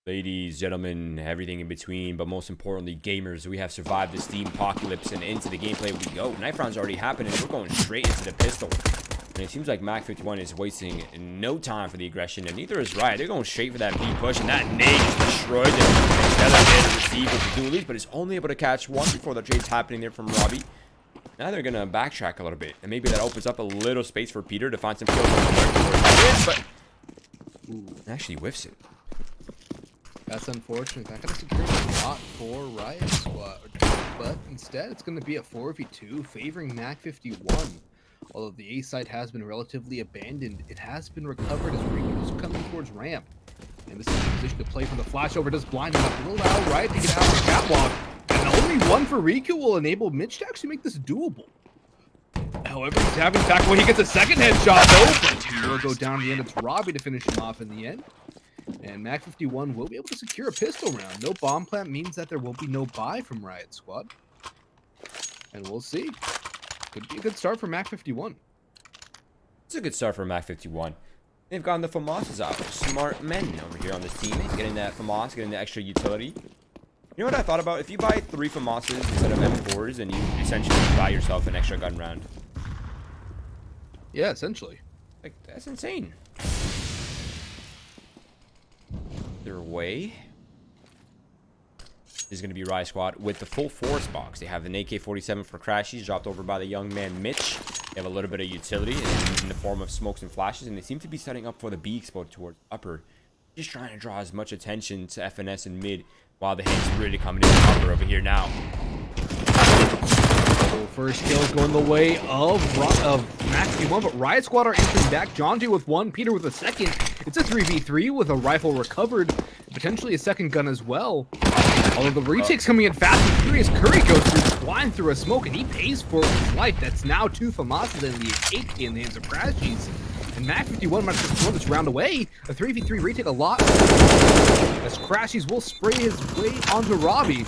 Ladies, gentlemen, everything in between, but most importantly, gamers, we have survived the Steam apocalypse, and into the gameplay we go. Knife round's already happening. We're going straight into the pistol. And it seems like MAC51 is wasting no time for the aggression, and neither is Riot. They're going straight for that B push, and that nade is destroyed. Another receive with the dualies, but is only able to catch one before the trade's happening there from Robbie. Now they're going to backtrack a little bit, and maybe that opens up a little space for Peter to find some kills. But actually whiffs it. That's unfortunate. That could have secured a lot for Riot Squad. But instead, it's going to be a 4v2 favoring MAC51. Although the A site has been relatively abandoned, it has been recovered as Riku's coming towards ramp. And this is the position to play for the flashover. Does blind enough. Will allow Riot to get out of the catwalk. And only one for Riku will enable Mitch to actually make this doable. However, he's having back when he gets a second headshot though. But he will go down the end. It's Robbie to finish him off in the end. And MAC51 will be able to secure a pistol round. No bomb plant means that there will be no buy from Riot Squad. And we'll see. Could be a good start for MAC51. It's a good start for MAC51. They've gotten the FAMASs out. Smart men over here on this team. Getting that FAMAS, getting the extra utility. You know what I thought about? If you buy 3 FAMASs instead of M4s, and you essentially buy yourself an extra gun round. Yeah, essentially. Like, that's insane. Their way is going to be Riot Squad with the full force box. They have an AK-47 for Crashies dropped over by the young man Mitch. They have a little bit of utility in the form of smokes and flashes, and they seem to be setting up for the B explode towards upper, just trying to draw as much attention to FNS and mid, while the hits really coming in upper over here now. First kill is going the way of MAC51, but Riot Squad are entering back. Jonji with 1, Peter with a second. It's a 3v3 with a rifle recovered, potentially a second gun as well. Although the retake's coming in fast and furious, Curry goes through, flying through a smoke, and he pays for his life. That's now 2 FAMASs and the AK in the hands of Crashies. And MAC51 might have thrown this round away. A 3v3 retake a lot, as Crashies will spray his way onto Robbie.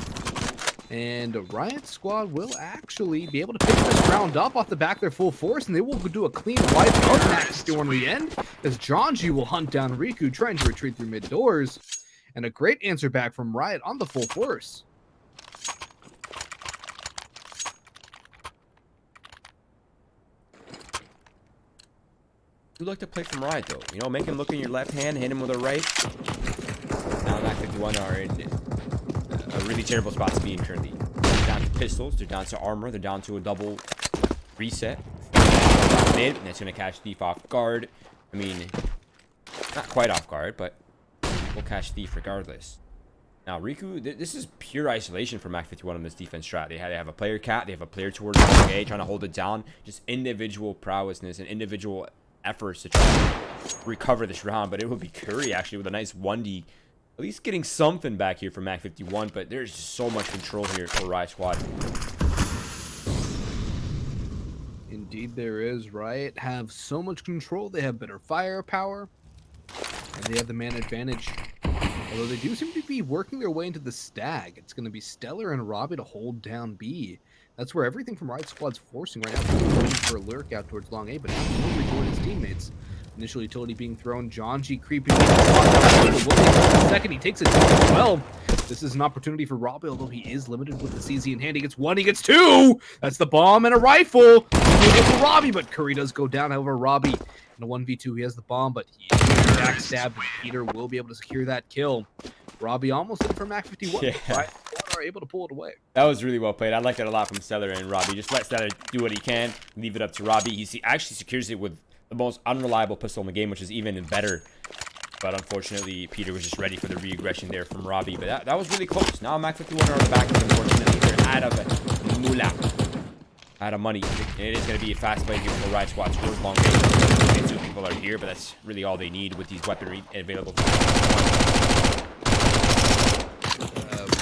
And Riot Squad will actually be able to pick this round up off the back of their full force, and they will do a clean wipe of MAC51 in the end, as Jonji will hunt down Riku, trying to retreat through mid doors. And a great answer back from Riot on the full force. You like to play from Riot though. You know, make him look in your left hand, hit him with a right. Now MAC51 are in a really terrible spot to be in currently. They're down to pistols, they're down to armor, they're down to a double reset. Mid, and that's going to catch Thief off guard. I mean, not quite off guard, but we'll catch Thief regardless. Now, Riku, this is pure isolation for MAC51 on this defense strat. They have a player cat, they have a player towards A, trying to hold it down. Just individual prowessness and individual efforts to try to recover this round. But it would be Curry, actually, with a nice 1D. At least getting something back here from MAC51, but there's just so much control here for Riot Squad. Indeed there is. Riot have so much control. They have better firepower, and they have the man advantage. Although they do seem to be working their way into the stag. It's going to be Stellar and Robbie to hold down B. That's where everything from Riot Squad's forcing right now. He's waiting for a lurk out towards long A, but now he'll rejoin his teammates. Initial utility being thrown. Jonji creeping. Second, he takes it as well. This is an opportunity for Robbie, although he is limited with the CZ in hand. He gets 1, he gets 2. That's the bomb and a rifle. He'll get for Robbie, but Curry does go down. However, Robbie in a 1v2, he has the bomb, but he is backstabbed. Peter will be able to secure that kill. Robbie almost in for MAC51. Yeah. Right, are able to pull it away. That was really well played. I like that a lot from Stellar and Robbie. Just let Stellar do what he can, leave it up to Robbie. He actually secures it with the most unreliable pistol in the game, which is even better. But unfortunately, Peter was just ready for the re-aggression there from Robbie. But that was really close. Now MAC51 are on the back, unfortunately. They're out of moolah. Out of money. It is going to be a fast play here for Riot Squad. Scores long range. 2 people are here, but that's really all they need with these weaponry available.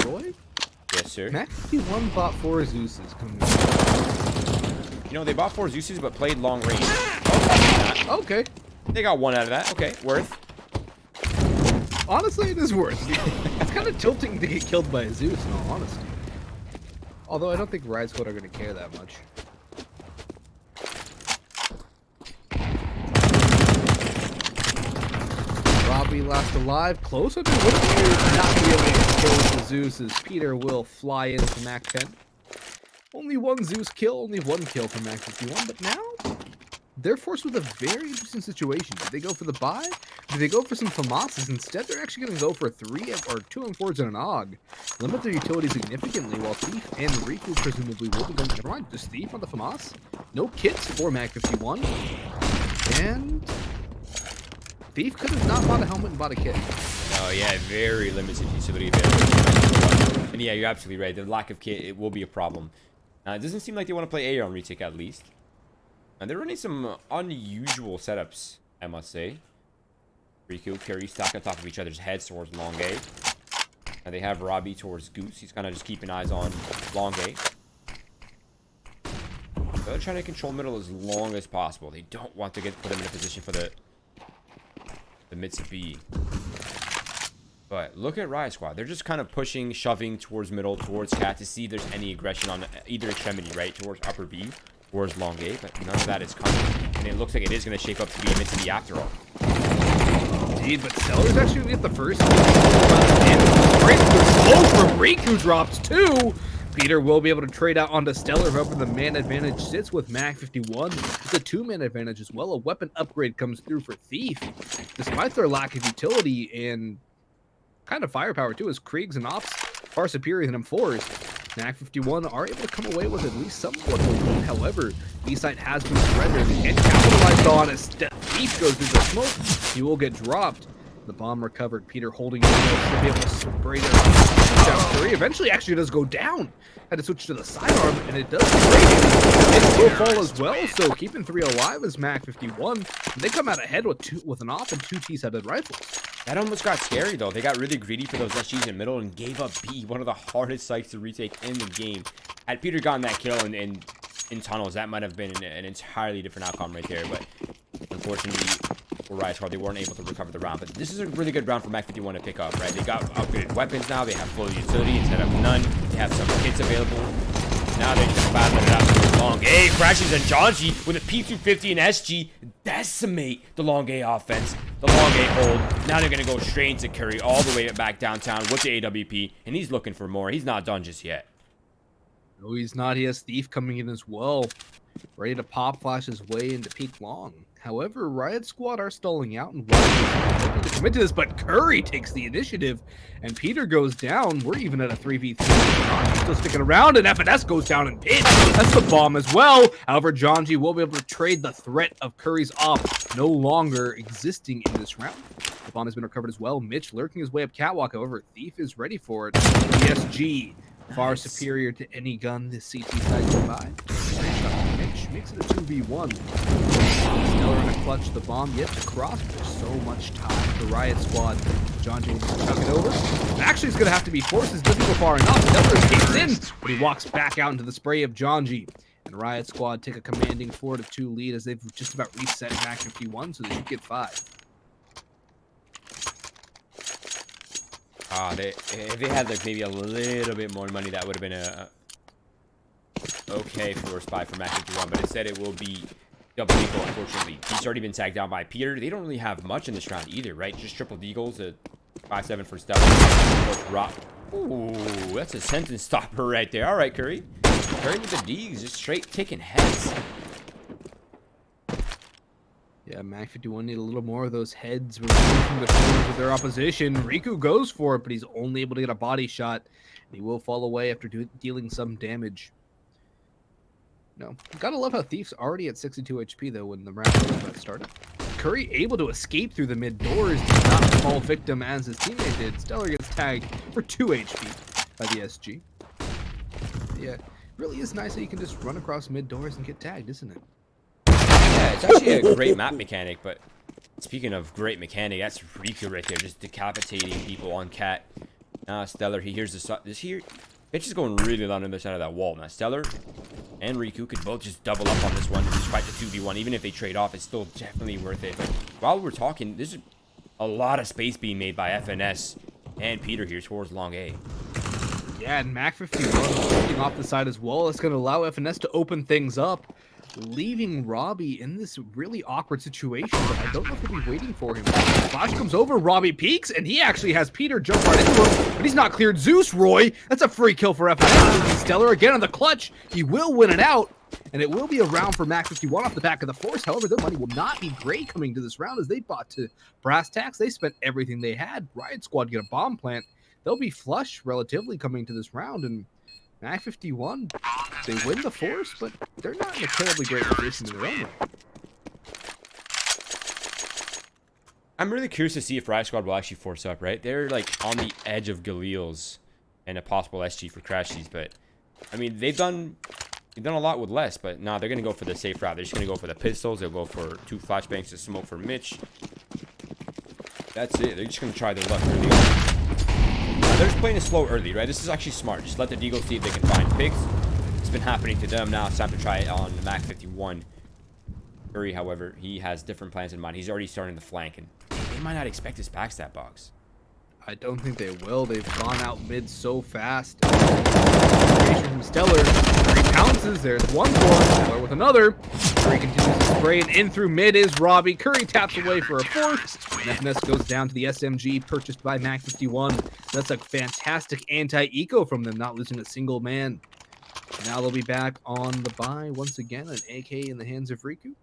Roy? Yes, sir. MAC51 bought 4 Zeuses coming in. You know, they bought 4 Zeuses, but played long range. Okay. They got 1 out of that. Okay, worth. Honestly, it is worth. It's kind of tilting to get killed by a Zeus, in all honesty. Although I don't think Riot Squad are going to care that much. be last alive. Close up to what appears not to be able to expose the Zeus as Peter will fly in with the MAC-10. Only one Zeus kill, only one kill from MAC51, but now they're forced with a very interesting situation. Did they go for the buy? Did they go for some FAMASs? Instead, they're actually going to go for 2 M4s and an AUG. Limit their utility significantly, while Thief and Riku presumably will be going. Never mind, just Thief on the FAMAS. No kits for MAC51. And Thief could have not bought a helmet and bought a kit. Oh yeah, very limited utility available. And yeah, you're absolutely right. The lack of kit, it will be a problem. It doesn't seem like they want to play A on retake at least. And they're running some unusual setups, I must say. Riku, Curry stacked on top of each other's heads towards long A. And they have Robbie towards Goose. He's kind of just keeping eyes on long A. They're trying to control middle as long as possible. They don't want to put them in a position for the mid to B. But look at Riot Squad. They're just kind of pushing, shoving towards middle, towards Cat to see if there's any aggression on either extremity, right? Towards upper B, towards long A, but none of that is coming. And it looks like it is going to shape up to be a mid to B after all. Indeed, but Stellar's actually going to get the first. Great slow from Riku drops 2. Peter will be able to trade out onto Stellar. However, the man advantage sits with MAC51. It's a 2-man advantage as well. A weapon upgrade comes through for Thief. Despite their lack of utility and kind of firepower too, as Kriegs and Ops far superior than M4s. MAC51 are able to come away with at least somewhat of a lead. However, B-side has been surrendered and capitalized on as Thief goes through the smoke. He will get dropped. The bomb recovered. Peter holding it should be able to spray down Curry. Eventually, actually does go down. Had to switch to the sidearm, and it does break it. It will fall as well, so keeping 3 alive is MAC51. They come out ahead with an AWP and 2 T-sided rifles. That almost got scary, though. They got really greedy for those SGs in middle and gave up B, one of the hardest sites to retake in the game. Had Peter gotten that kill in tunnels, that might have been an entirely different outcome right there, but unfortunately for Riot Squad, they weren't able to recover the round. But this is a really good round for MAC51 to pick up, right? They got upgraded weapons now. They have full utility instead of none. They have some kits available. Now they're just battling it out for long A. Crashes and Janji with a P250 and SG decimate the long A offense. The long A hold. Now they're going to go straight into Curry all the way back downtown with the AWP. And he's looking for more. He's not done just yet. No, he's not. He has Thief coming in as well. Ready to pop flash his way into peak long. However, Riot Squad are stalling out and wanting to commit to this, but Curry takes the initiative, and Peter goes down. We're even at a 3v3. Janji still sticking around, and FNS goes down and pitch. That's the bomb as well. However, Janji will be able to trade the threat of Curry's AWP no longer existing in this round. The bomb has been recovered as well. Mitch lurking his way up catwalk. However, Thief is ready for it. PSG, far superior to any gun this CT side can buy. Mitch makes it a 2v1. Stellar in a clutch, the bomb yet to cross. There's so much time for Riot Squad. Janji will just chuck it over. Actually, it's going to have to be forces. Doesn't go far enough. Stellar escapes in, but he walks back out into the spray of Janji. And Riot Squad take a commanding 4-2 lead as they've just about reset MAC51, so they should get 5. If they had like maybe a little bit more money, that would have been a okay first buy for MAC51, but instead it will be double deagle, unfortunately. He's already been tagged down by Peter. They don't really have much in this round either, right? Just triple deagles, a 5-7 for Stellar. Ooh, that's a sentence stopper right there. All right, Curry. Curry with the Deegs, just straight taking heads. Yeah, MAC51 need a little more of those heads removed from the corners of their opposition. Riku goes for it, but he's only able to get a body shot. He will fall away after dealing some damage. No, gotta love how Thief's already at 62 HP though when the round started. Curry able to escape through the mid doors, does not fall victim as his teammate did. Stellar gets tagged for 2 HP by the SG. Yeah, really is nice that you can just run across mid doors and get tagged, isn't it? Yeah, it's actually a great map mechanic, but speaking of great mechanic, that's Riku right there, just decapitating people on Cat. Now Stellar, he hears this here. It's just going really loud on the other side of that wall. Now Stellar and Riku could both just double up on this one and just fight the 2v1. Even if they trade off, it's still definitely worth it. But while we're talking, there's a lot of space being made by FNS and Peter here towards long A. Yeah, and MAC51 is looking off the side as well. It's going to allow FNS to open things up. leaving Robbie in this really awkward situation, but I don't know if he'll be waiting for him. Flash comes over, Robbie peeks, and he actually has Peter jump right into him, but he's not cleared Zeus, Roy. That's a free kill for FNX. Stellar again on the clutch. He will win it out, and it will be a round for MAC51 off the back of the Force. However, their money will not be great coming to this round as they bought to brass tacks. They spent everything they had. Riot Squad get a bomb plant. They'll be flush relatively coming to this round, and MAC51, they win the Force, but they're not in a terribly great position in their own right. I'm really curious to see if Riot Squad will actually force up, right? They're like on the edge of Galil's and a possible SG for Crashies, but I mean, they've done a lot with less, but no, they're going to go for the safe route. They're just going to go for the pistols. They'll go for 2 flashbangs to smoke for Mitch. That's it. They're just going to try their luck early on. They're just playing it slow early, right? This is actually smart. Just let the Deagle see if they can find picks. It's been happening to them. Now it's time to try it on MAC51. Curry, however, he has different plans in mind. He's already starting the flank, and they might not expect his backstab box. I don't think they will. They've gone out mid so fast. From Stellar. Curry pounces. There's one for him. Stellar with another. Curry continues to spray, and in through mid is Robbie. Curry taps away for a fourth. And FNS goes down to the SMG purchased by MAC51. That's a fantastic anti-eco from them, not losing a single man. Now they'll be back on the buy once again. An AK in the hands of Riku.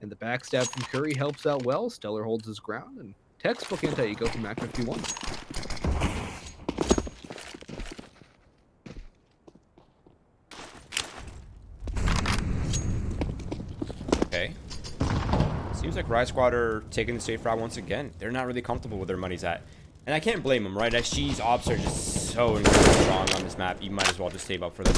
And the backstab from Curry helps out well. Stellar holds his ground, and textbook anti-eco from MAC51. Okay. Seems like Riot Squad are taking the safe route once again. They're not really comfortable where their money's at. And I can't blame them, right? SG's ops are just so incredibly strong on this map. You might as well just save up for them.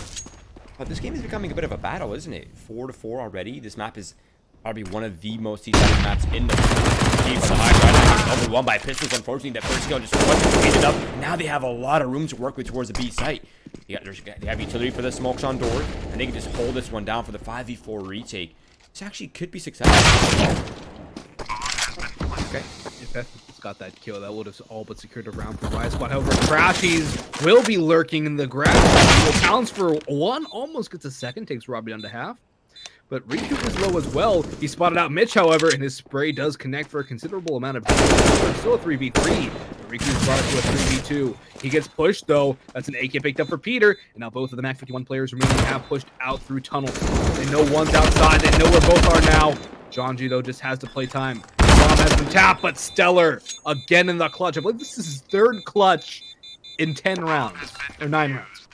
But this game is becoming a bit of a battle, isn't it? 4-4 already. This map is probably one of the most decided maps in the game. On the high ground, only won by pistols. Unfortunately, that first kill just wasn't speeded up. Now they have a lot of room to work with towards the B site. They have utility for the smokes on doors, and they can just hold this one down for the 5v4 retake. This actually could be successful. Okay. If FNS got that kill, that would have all but secured a round for Riot Squad. However, Crashies will be lurking in the grass. He will pounce for one, almost gets a second, takes Robbie down to half. But Riku is low as well. He spotted out Mitch, however, and his spray does connect for a considerable amount of damage. Still a 3v3. But Riku's brought it to a 3v2. He gets pushed, though. That's an AK picked up for Peter. And now both of the MAC51 players remaining have pushed out through tunnels. They know one's outside. They know where both are now. Jonji, though, just has to play time. Bomb has been tapped, but Stellar again in the clutch. I believe this is his 3rd clutch in 10 rounds. Or 9 rounds.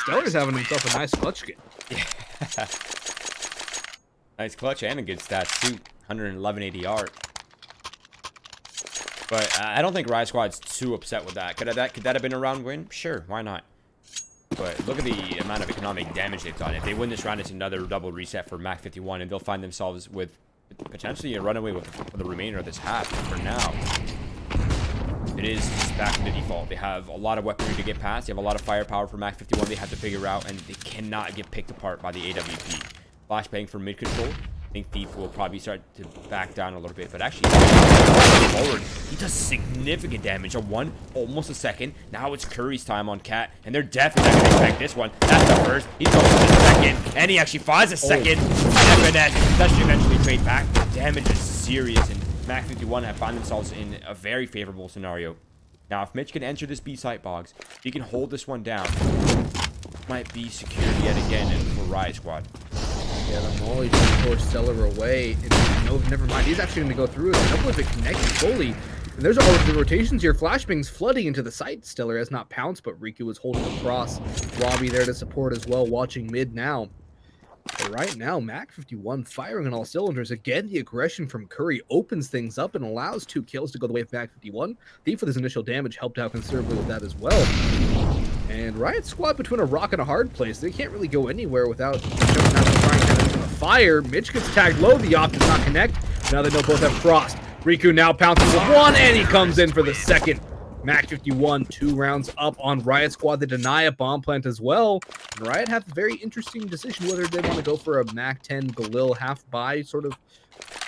Stellar's having himself a nice clutch game. Yeah. Nice clutch and a good stats too. 111 ADR. But I don't think Riot Squad's too upset with that. Could that have been a round win? Sure, why not? But look at the amount of economic damage they've done. If they win this round, it's another double reset for MAC51, and they'll find themselves with potentially a runaway with the remainder of this half. But for now, it is back to the default. They have a lot of weaponry to get past. They have a lot of firepower for MAC51 they have to figure out, and they cannot get picked apart by the AWP. Flashbang for mid control. I think Thief will probably start to back down a little bit, but actually forward, he does significant damage. A 1, almost a second. Now it's Curry's time on Cat, and they're definitely not going to expect this one. That's the first. He's going for the second, and he actually finds a second. FNS does eventually trade back. The damage is serious, and MAC51 have found themselves in a very favorable scenario. Now, if Mitch can enter this B site, Boggs, he can hold this one down. Might be secured yet again for Riot Squad. Yeah, the molly just forced Stellar away. No, never mind. He's actually going to go through it. A couple of it connected fully. And there's all of the rotations here. Flashbangs flooding into the site. Stellar has not pounced, but Riku is holding across. Robbie there to support as well, watching mid now. But right now, MAC51 firing on all cylinders. Again, the aggression from Curry opens things up and allows 2 kills to go the way of MAC51. Thief with his initial damage helped out considerably with that as well. And Riot Squad between a rock and a hard place. They can't really go anywhere without jumping out and trying to into the fire. Mitch gets tagged low. The op does not connect. Now they know both have crossed. Riku now pounces with 1, and he comes in for the second. MAC51, 2 rounds up on Riot Squad. They deny a bomb plant as well. And Riot have a very interesting decision whether they want to go for a MAC10 Galil half buy sort of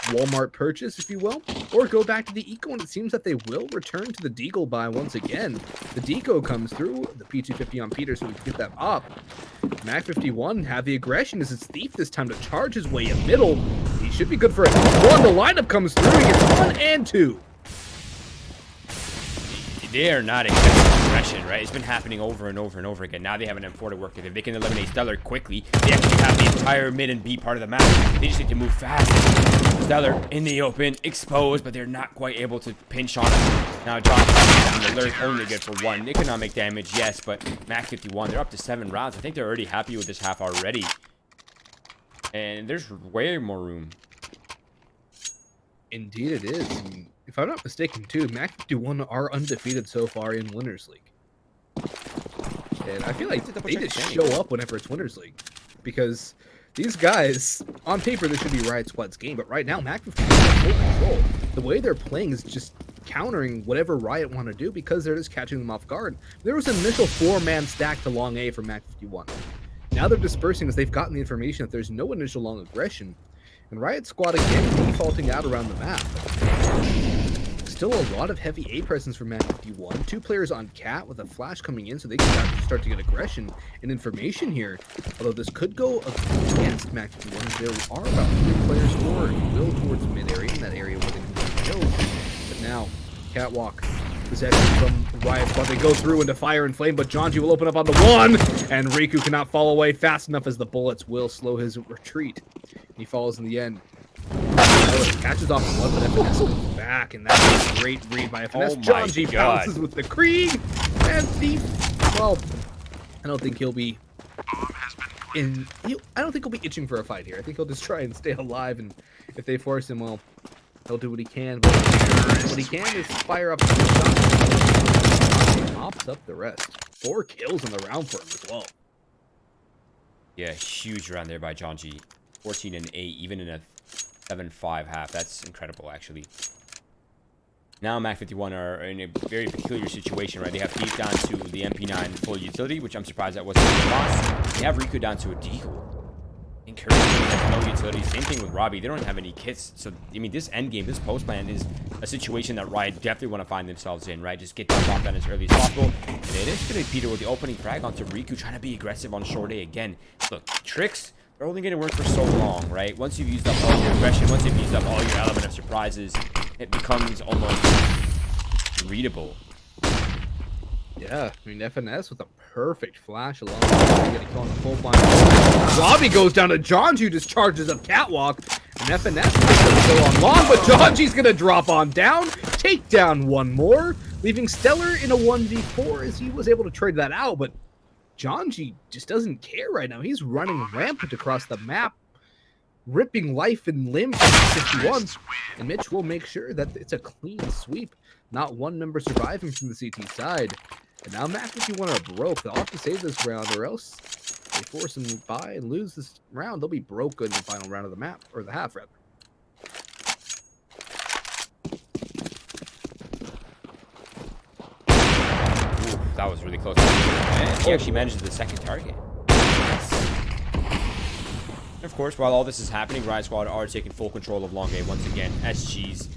Walmart purchase, if you will, or go back to the Eco, and it seems that they will return to the Deagle buy once again. The Deco comes through, the P250 on Peter, so we can get that up. MAC51 have the aggression as it's Thief this time to charge his way in middle. He should be good for a one. The lineup comes through, he gets 1 and 2. They are not expecting aggression, right? It's been happening over and over and over again. Now they have an M4 to work with. If they can eliminate Stellar quickly, they actually have the entire mid and B part of the map. They just need to move fast. Stellar in the open, exposed, but they're not quite able to pinch on him. Now John the alert only good for 1. Economic damage, yes, but MAC51, they're up to 7 rounds. I think they're already happy with this half already. And there's way more room. Indeed it is. And if I'm not mistaken, too, MAC51 are undefeated so far in Winners League. And I feel like they just show up whenever it's Winners League. Because these guys, on paper, this should be Riot Squad's game. But right now, MAC51 has full control. The way they're playing is just countering whatever Riot want to do because they're just catching them off guard. There was an initial 4-man stack to long A for MAC51. Now they're dispersing as they've gotten the information that there's no initial long aggression. And Riot Squad again defaulting out around the map. Still a lot of heavy A presence for MAC51. 2 players on Cat with a flash coming in so they can start to get aggression and information here. Although this could go against MAC51 as there are about 3 players more, if you will, towards mid area, in that area where they can get killed. But now, Catwalk possession from Riot Squad. They go through into Fire and Flame, but Jonji will open up on the 1, and Riku cannot fall away fast enough as the bullets will slow his retreat. He falls in the end. Catches off one, but FNS comes back, and that's a great read by FNS. Jonji bounces with the Krieg, and Thief, well, I don't think he'll be itching for a fight here. I think he'll just try and stay alive, and if they force him, well, he'll do what he can. But what he can is fire up some shots. He mops up the rest. 4 kills on the round for him as well. Yeah, huge round there by Jonji. 14 and 8, even in a 7-5 half. That's incredible, actually. Now MAC51 are in a very peculiar situation, right? They have Thief down to the MP9 full utility, which I'm surprised that wasn't the loss. They have Riku down to a Deagle. Encouraging has no utility. Same thing with Robbie. They don't have any kits. So, I mean, this end game, this post plan is a situation that Riot definitely want to find themselves in, right? Just get that bomb down as early as possible. And it is going to be Peter with the opening frag onto Riku, trying to be aggressive on short A again. Look, tricks, they're only going to work for so long, right? Once you've used up all your aggression, once you've used up all your element of surprises, it becomes almost readable. Yeah, I mean, FNS with a perfect flash along. Getting caught on the full blind. Robbie goes down to Jonji, just charges up Catwalk. And FNS is going to go on long, but Jonji's going to drop on down. Take down one more, leaving Stellar in a 1v4 as he was able to trade that out. But Jonji just doesn't care right now. He's running rampant across the map, ripping life and limb from 51. And Mitch will make sure that it's a clean sweep. Not one member surviving from the CT side. And now MAC51 are broke. They'll have to save this round, or else they force them by and lose this round. They'll be broke in the final round of the map, or the half, rather. Ooh, that was really close. And he actually manages the second target. Of course, while all this is happening, Riot Squad are taking full control of Long A once again. SGs,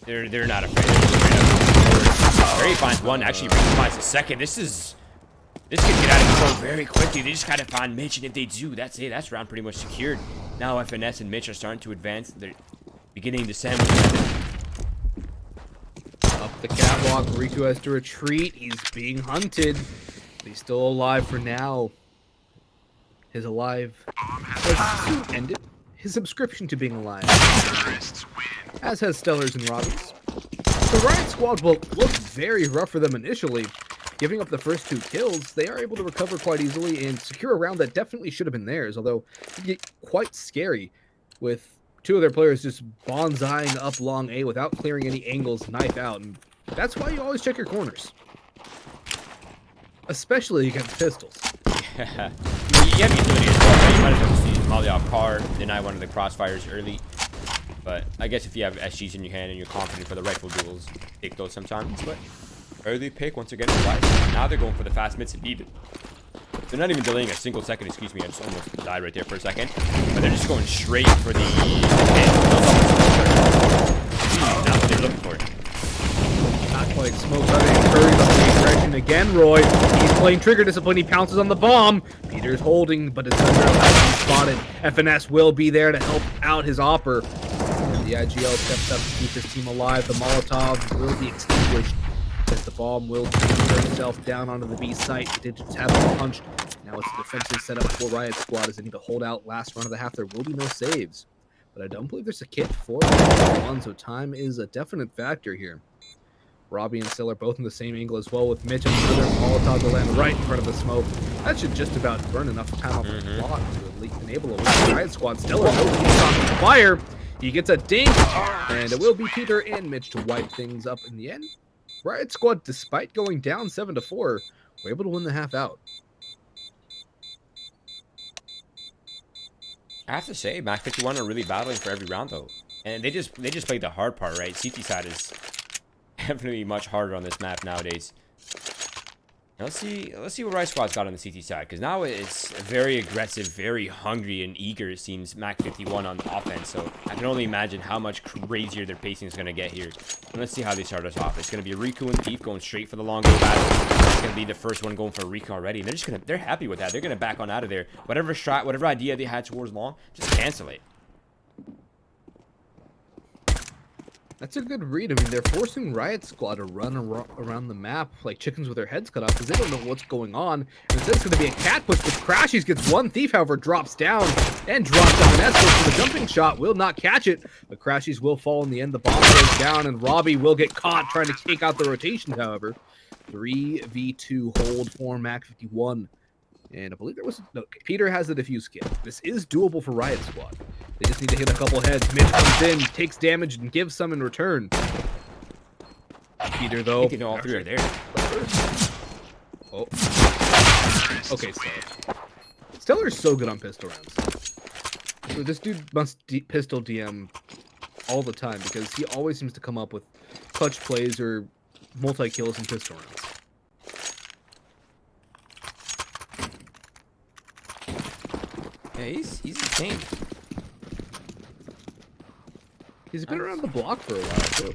they're not afraid. They're just straight up. Barry finds one, actually finds the second. This could get out of control very quickly. They just gotta find Mitch, and if they do, that's it. That's round pretty much secured. Now FNS and Mitch are starting to advance. They're beginning to send. Up the Catwalk, Riku has to retreat. He's being hunted. He's still alive for now. His alive has ended. His subscription to being alive, as has Stellar's and Robbie's. The Riot Squad will look very rough for them initially. Giving up the first 2 kills, they are able to recover quite easily and secure a round that definitely should have been theirs, although it get quite scary with 2 of their players just bonsaiing up Long A without clearing any angles, knife out, and that's why you always check your corners. Especially against pistols. Yeah. You have utility as well, right? You might as well see Molly off card, deny one of the crossfires early. But I guess if you have SGs in your hand and you're confident for the rifle duels, take those sometimes. But early pick once again. Now they're going for the fast mids and beat it. They're not even delaying a single second. Excuse me, I just almost died right there for a second. But they're just going straight for the hit. Not what they're looking for. Not quite smoke, but they hurry up the direction again, Roy. He's playing trigger discipline. He pounces on the bomb. Peter's holding, but it's under spotted. FNS will be there to help out his opper. And the IGL steps up to keep his team alive. The Molotov will be extinguished as the bomb will turn itself down onto the B site. The digits have been punched. Now it's a defensive setup for Riot Squad as they need to hold out last run of the half. There will be no saves, but I don't believe there's a kit for one, so time is a definite factor here. Robbie and Stiller both in the same angle as well, with Mitch and another Molotov to land right in front of the smoke. That should just about burn enough time off the clock to at least enable a win for Riot Squad. Stiller knows he's on fire. He gets a dink, and it will be Peter and Mitch to wipe things up in the end. Riot Squad, despite going down 7-4, were able to win the half out. I have to say, MAC51 are really battling for every round though, and they just played the hard part, right? CT side is definitely much harder on this map nowadays. Now let's see what Riot Squad's got on the CT side, because now it's very aggressive, very hungry and eager, it seems, MAC51 on offense. So I can only imagine how much crazier their pacing is going to get here. And let's see how they start us off. It's going to be Riku and Thief going straight for the long go battle. It's going to be the first one going for Riku already. And they're happy with that. They're going to back on out of there. Whatever strat, whatever idea they had towards long, just cancel it. That's a good read. I mean, they're forcing Riot Squad to run around the map like chickens with their heads cut off because they don't know what's going on. And instead, it's going to be a cat push, but Crashies gets one. Thief, however, drops down and drops down. And goes for the jumping shot. Will not catch it, but Crashies will fall in the end. The bomb goes down, and Robbie will get caught trying to take out the rotation, however. 3v2 hold for MAC51. And I believe there was... No, Peter has the defuse kit. This is doable for Riot Squad. They just need to hit a couple heads. Mitch comes in, takes damage, and gives some in return. Peter, though... I think you know all three are there. Oh. Okay, Stellar. Stellar's so good on pistol rounds. So this dude must pistol DM all the time because he always seems to come up with clutch plays or multi-kills in pistol rounds. Yeah, he's insane. He's been around the block for a while, too.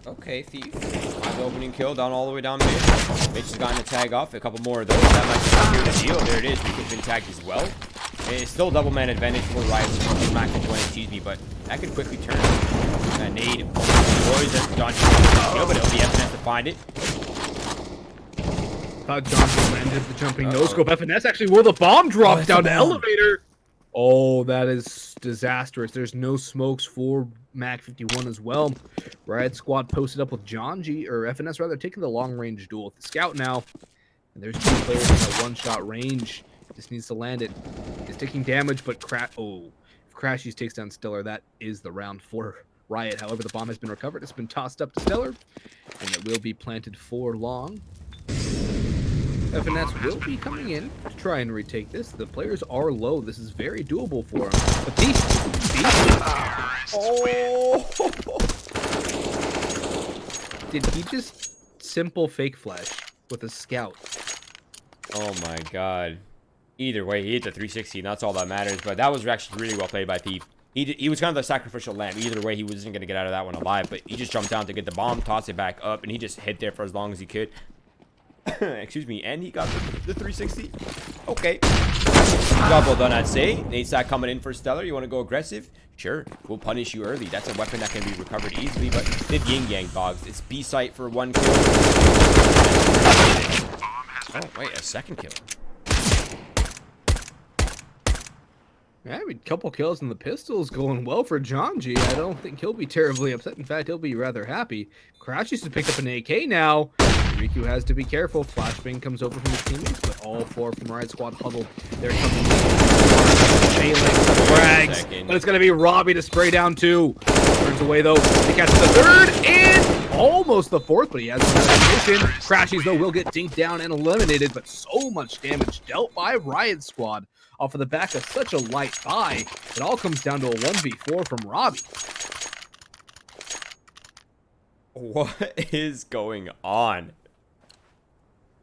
Okay, Thief. Nice opening kill down all the way down mid. Mitch has gotten a tag off. A couple more of those. That might be the deal. There it is. Rico's been tagged as well. It's still double man advantage for Riot Smack and TB, but that could quickly turn. Nade. Poison. John kill, but it'll be FNS to find it. Johnson landed the jumping no-scope. FNS actually where the bomb dropped down the elevator. Oh, that is disastrous. There's no smokes for MAC51 as well. Riot Squad posted up with John G, or FNS rather, taking the long-range duel with the scout now. And there's two players in that one-shot range. Just needs to land it. He's taking damage, but if Crashies takes down Stellar, that is the round for Riot. However, the bomb has been recovered. It's been tossed up to Stellar, and it will be planted for long. FNS will be coming in to try and retake this. The players are low. This is very doable for him. But these... Oh! Did he just simple fake flash with a scout? Oh my god. Either way, he hit the 360, and that's all that matters. But that was actually really well played by Thief. He was kind of the sacrificial lamb. Either way, he wasn't going to get out of that one alive. But he just jumped down to get the bomb, tossed it back up, and he just hit there for as long as he could. Excuse me, and he got the 360. Okay. Job well done, I'd say. Nate Sack coming in for Stellar. You want to go aggressive? Sure. We'll punish you early. That's a weapon that can be recovered easily, but did yin-yang Boggs. It's B site for one kill. Oh, wait, a second kill. Yeah, I mean, couple kills and the pistol's going well for John G. I don't think he'll be terribly upset. In fact, he'll be rather happy. Crashes to pick up an AK now. Riku has to be careful. Flashbang comes over from his teammates, but all four from Riot Squad huddled. They're coming. Frags, but it's going to be Robbie to spray down two. Turns away, though. He catches the third and almost the fourth, but he has a position. Crashies, though, will get dinked down and eliminated, but so much damage dealt by Riot Squad off of the back of such a light buy. It all comes down to a 1v4 from Robbie. What is going on?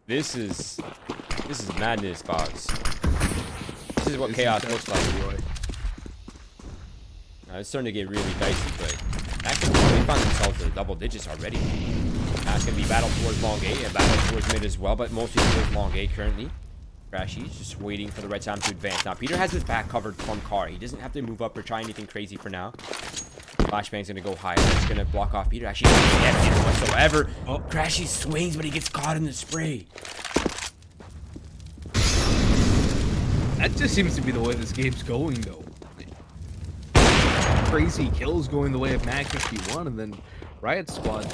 This is madness, Boggs. This is what chaos looks like. It's starting to get really dicey, but actually they found themselves in double digits already. Now it's going to be battle towards long A and battle towards mid as well, but mostly towards long A currently. Crashy's just waiting for the right time to advance. Now Peter has his back covered from car. He doesn't have to move up or try anything crazy for now. Flashbang's gonna go high. That's gonna block off Peter. Actually, doesn't get Peter whatsoever. Oh, Crashy swings, but he gets caught in the spray. That just seems to be the way this game's going, though. Crazy kills going the way of MAC51, and then Riot Squad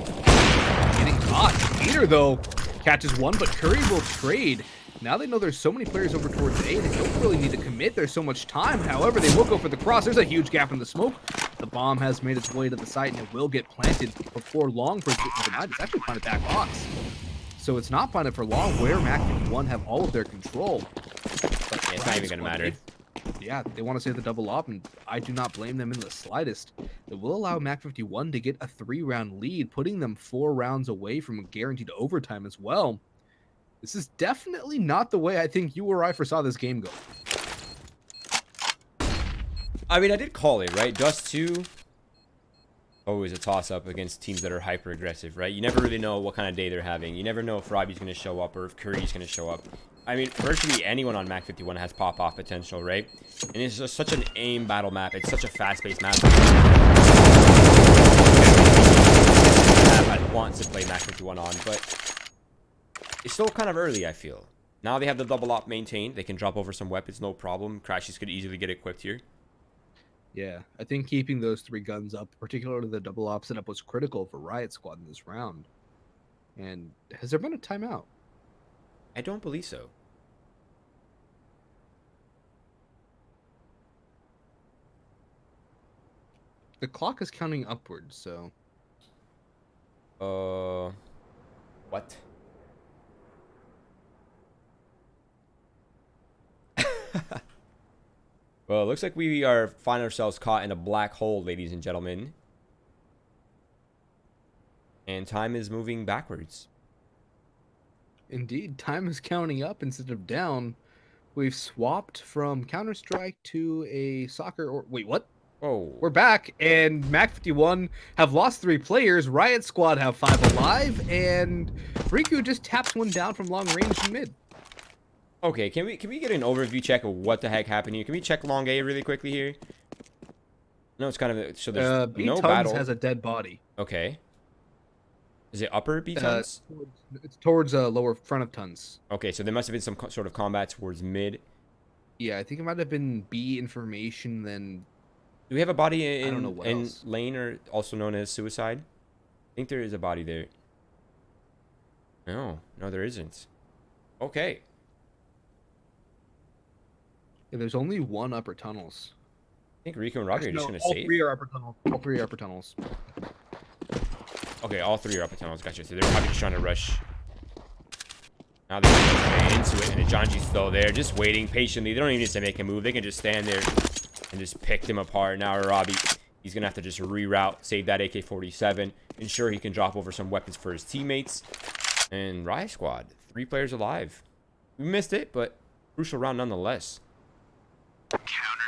getting caught. Peter, though, catches one, but Curry will trade. Now they know there's so many players over towards A, they don't really need to commit. There's so much time. However, they will go for the cross. There's a huge gap in the smoke. The bomb has made its way to the site, and it will get planted before long. For tonight, it's actually planted back Boggs. So it's not planted for long, where MAC51 have all of their control. But yeah, it's not even going to matter. Yeah, they want to save the double op, and I do not blame them in the slightest. It will allow MAC51 to get a 3-round lead, putting them 4 rounds away from a guaranteed overtime as well. This is definitely not the way I think you or I foresaw this game go. I mean, I did call it, right? Dust 2, always a toss-up against teams that are hyper-aggressive, right? You never really know what kind of day they're having. You never know if Robbie's going to show up or if Curry's going to show up. I mean, virtually anyone on MAC51 has pop-off potential, right? And it's just such an aim battle map. It's such a fast-paced map. I'd want to play MAC51 on, but it's still kind of early, I feel. Now they have the double op maintained. They can drop over some weapons, no problem. Crashies could easily get equipped here. Yeah, I think keeping those 3 guns up, particularly the double op setup, was critical for Riot Squad in this round. And has there been a timeout? I don't believe so. The clock is counting upwards, so... What? Well, it looks like we find ourselves caught in a black hole, ladies and gentlemen. And time is moving backwards. Indeed, time is counting up instead of down. We've swapped from Counter-Strike to a soccer... or wait, what? Oh. We're back, and MAC51 have lost 3 players. Riot Squad have 5 alive, and Riku just taps one down from long range in mid. Okay, can we get an overview check of what the heck happened here? Can we check long A really quickly here? No, it's kind of... So there's no battle. has a dead body. Okay. Is it upper B tons? It's towards lower front of tons. Okay, so there must have been some sort of combat towards mid. Yeah, I think it might have been B information, then... Do we have a body in, I don't know what else. lane, or also known as suicide? I think there is a body there. No, there isn't. Okay. Yeah, there's only 1 upper tunnels. I think Rico and Robbie are just going to save. All 3 are upper tunnels. All 3 are upper tunnels. Okay, all 3 are upper tunnels. Gotcha. So they're probably just trying to rush. Now they're going into it, and Janji's still there, just waiting patiently. They don't even need to make a move. They can just stand there and just pick them apart. Now Robbie, he's going to have to just reroute, save that AK-47, ensure he can drop over some weapons for his teammates. And Riot Squad, 3 players alive. We missed it, but crucial round nonetheless.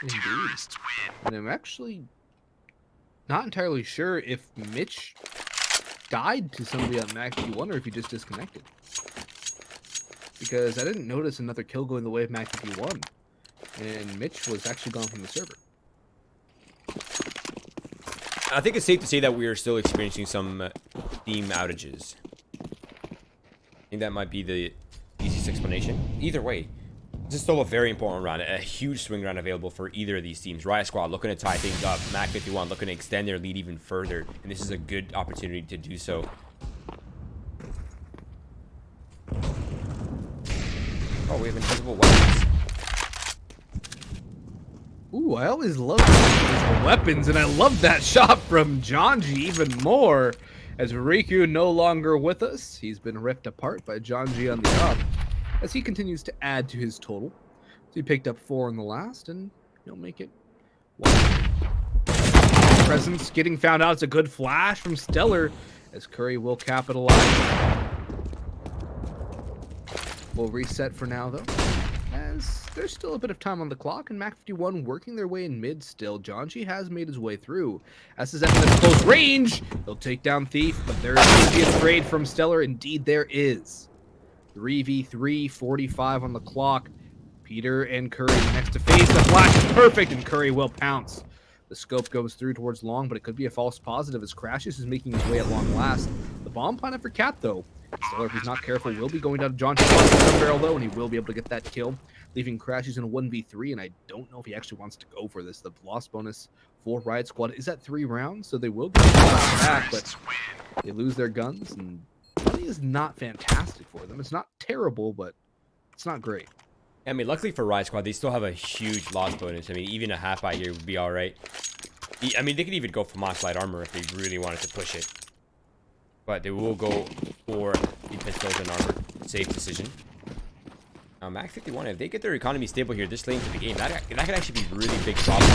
Indeed. And I'm actually not entirely sure if Mitch died to somebody on MAC51 or if he just disconnected. Because I didn't notice another kill going the way of MAC51. And Mitch was actually gone from the server. I think it's safe to say that we are still experiencing some Steam outages. I think that might be the easiest explanation. Either way, this is still a very important round. A huge swing round available for either of these teams. Riot Squad looking to tie things up. MAC51 looking to extend their lead even further. And this is a good opportunity to do so. Oh, we have invisible weapons. Ooh, I always love these weapons, and I love that shot from Janji even more. As Riku no longer with us, he's been ripped apart by Janji on the up, as he continues to add to his total. So he picked up 4 in the last, and he'll make it 1. Presence getting found out. It's a good flash from Stellar, as Curry will capitalize. We'll reset for now, though. And as there's still a bit of time on the clock, and MAC51 working their way in mid still. Janji has made his way through. As is at close range, he'll take down Thief, but there is going to be a trade from Stellar. Indeed, there is. 3v3, 45 on the clock. Peter and Curry next to face. The flash is perfect, and Curry will pounce. The scope goes through towards long, but it could be a false positive as Crashes is making his way at long last. The bomb planet for Cat, though. Stellar, if he's not careful, will be going down to John barrel, though, and he will be able to get that kill, leaving Crashes in a 1v3, and I don't know if he actually wants to go for this. The loss bonus for Riot Squad is at 3 rounds, so they will get back, but they lose their guns, and money is not fantastic for them. It's not terrible, but it's not great. I mean, luckily for Riot Squad, they still have a huge loss bonus. I mean, even a half buy here would be all right. I mean, they could even go for Moss Light Armor if they really wanted to push it. But they will go for the pistols and armor. Safe decision. Now, MAC51, if they get their economy stable here this late into the game, that could actually be a really big problem.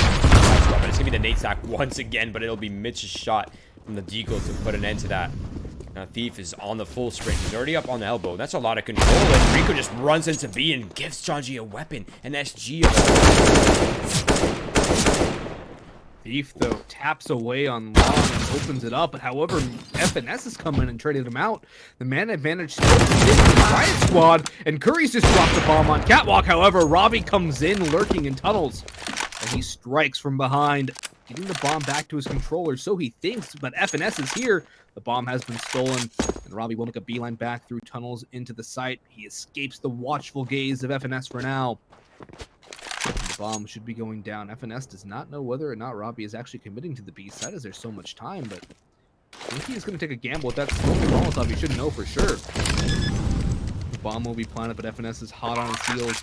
But it's going to be the nade stack once again, but it'll be Mitch's shot from the deagle to put an end to that. Now, Thief is on the full sprint. He's already up on the elbow. That's a lot of control. And Rico just runs into B and gives Janji a weapon. An SG. Thief, though, taps away on long and opens it up. But however, FNS has come in and traded him out. The man advantage still exists in Riot Squad. And Curry's just dropped the bomb on Catwalk. However, Robbie comes in lurking in tunnels. And he strikes from behind, getting the bomb back to his controller. So he thinks, but FNS is here. The bomb has been stolen, and Robbie will make a beeline back through tunnels into the site. He escapes the watchful gaze of FNS for now. The bomb should be going down. FNS does not know whether or not Robbie is actually committing to the B side as there's so much time, but I think he's going to take a gamble with that Molotov. He should know for sure. The bomb will be planted, but FNS is hot on his heels.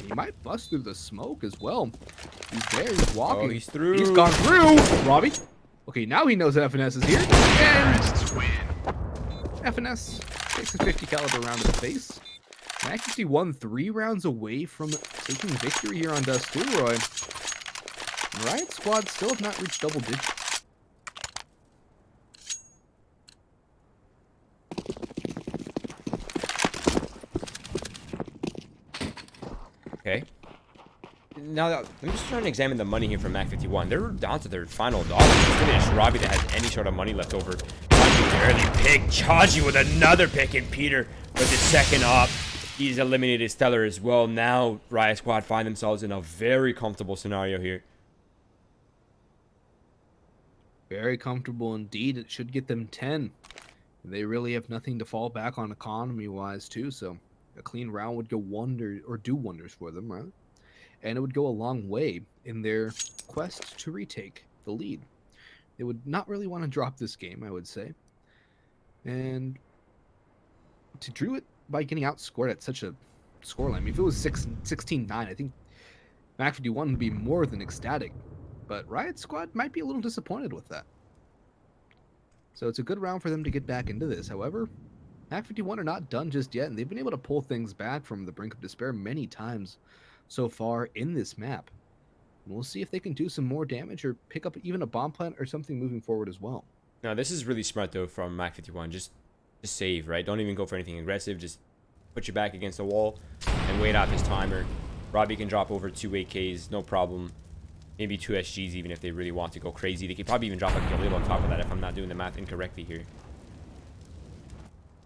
And he might bust through the smoke as well. He's there. He's walking. Oh, he's through. He's gone through. Robbie. Okay, now he knows that FNS is here. And FNS takes a 50 caliber round to the face. MAC51 3 rounds away from taking victory here on Dust 2, Roy. Riot Squad still have not reached double digits. Okay. Now, I'm just trying to examine the money here from MAC51. They're down to their final dollar. Finish Robbie that has any sort of money left over. Chachi with an early pick. Chachi with another pick, and Peter with the second op. He's eliminated Stellar as well. Now, Riot Squad find themselves in a very comfortable scenario here. Very comfortable indeed. It should get them 10. They really have nothing to fall back on economy-wise, too, so a clean round would go do wonders for them, right? And it would go a long way in their quest to retake the lead. They would not really want to drop this game, I would say. And to drew it by getting outscored at such a scoreline, I mean, if it was 16-9, I think MAC51 would be more than ecstatic. But Riot Squad might be a little disappointed with that. So it's a good round for them to get back into this. However, MAC51 are not done just yet, and they've been able to pull things back from the brink of despair many times so far in this map. And we'll see if they can do some more damage or pick up even a bomb plant or something moving forward as well. Now, this is really smart, though, from MAC51. Just save, right? Don't even go for anything aggressive. Just put your back against the wall and wait out this timer. Robbie can drop over 2 AKs, no problem. Maybe 2 SGs even if they really want to go crazy. They could probably even drop a Galil on top of that if I'm not doing the math incorrectly here.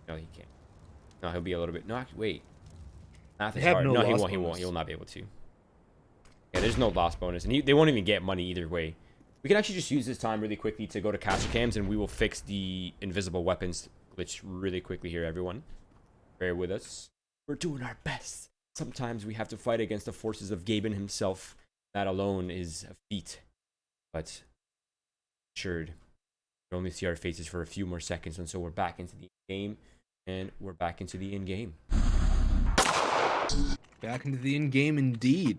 No, he can't. No, he'll be a little bit... No, actually, wait. Math is hard. No, he won't. He won't. He will not be able to. Yeah, there's no loss bonus. And they won't even get money either way. We can actually just use this time really quickly to go to caster cams, and we will fix the invisible weapons glitch really quickly here, everyone. Bear with us. We're doing our best. Sometimes we have to fight against the forces of Gaben himself. That alone is a feat. But assured, we only see our faces for a few more seconds, and so we're back into the game, and we're back into the in-game. Back into the in-game indeed.